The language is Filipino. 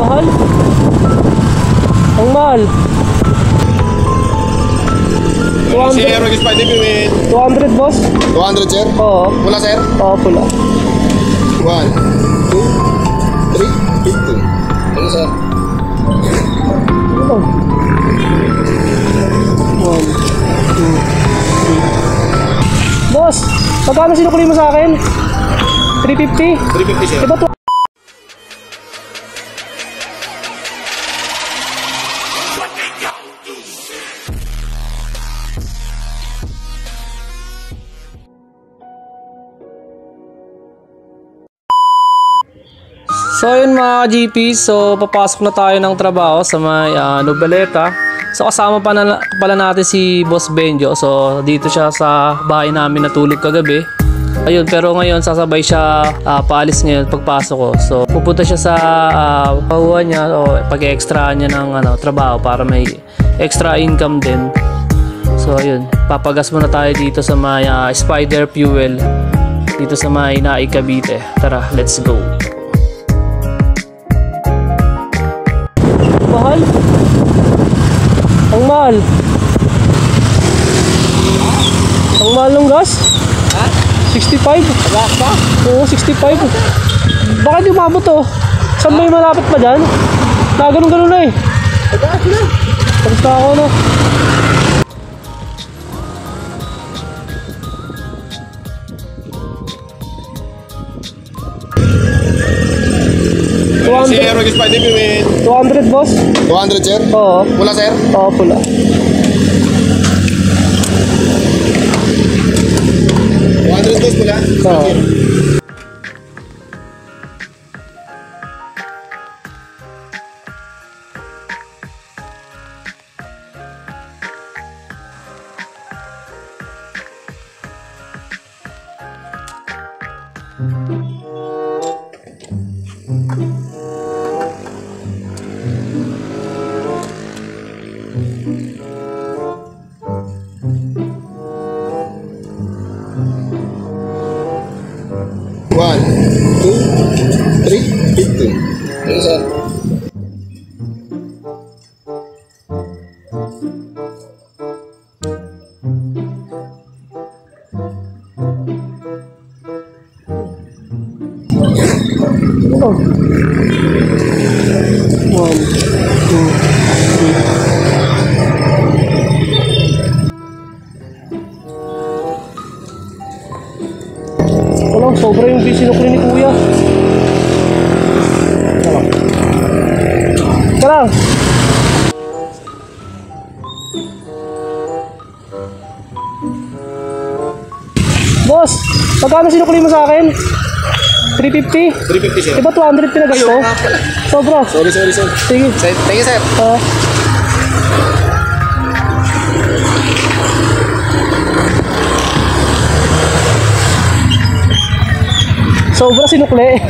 Mahal. Ang mahal. 200. Si Aero Spider Win. 200 boss. 200 sir? Oo. Pula sir? Oo, pula. 1, 2, 3, 50. Ano sir? Ito. 1, 2, 3. Boss, magkano sinukuli mo sa akin? 350? 350 sir. Diba So yun mga GP, so papasok na tayo ng trabaho sa may Noveleta. So kasama pala natin si Boss Benjo. So dito siya sa bahay namin natulog kagabi. Ayun, pero ngayon sasabay siya paalis ngayon pagpasok ko. So pupunta siya sa pahuwa niya o pag-extra niya ng trabaho para may extra income din. So ayun, papagas muna tayo dito sa may Spider Fuel dito sa may Naig, Cavite. Tara, let's go. mahal? Ang mahal. Ang mahal ng gas? Ha? 65? Gas pa? Oo, 65. Bakit yung umabot to? Saan ba yung malapit pa dyan? Ganun-ganun na eh. Gas na. Tapos na ako no. Si Aero Spider Win. 200 boss? 200 sir? Oo. Pula sir? Oo, pula. $200 pula? Oo. One, two, three, 50. Yes, sir. Oh. 1, 2, 3. Sobra yung sinukli ni Kuya. Tara. Boss, magkano sinukli mo sa akin? 350? 350 sir. Diba 200 pinagas ko? Sobra. Sorry sir. Sige. Thank you sir. Sobra sinukli.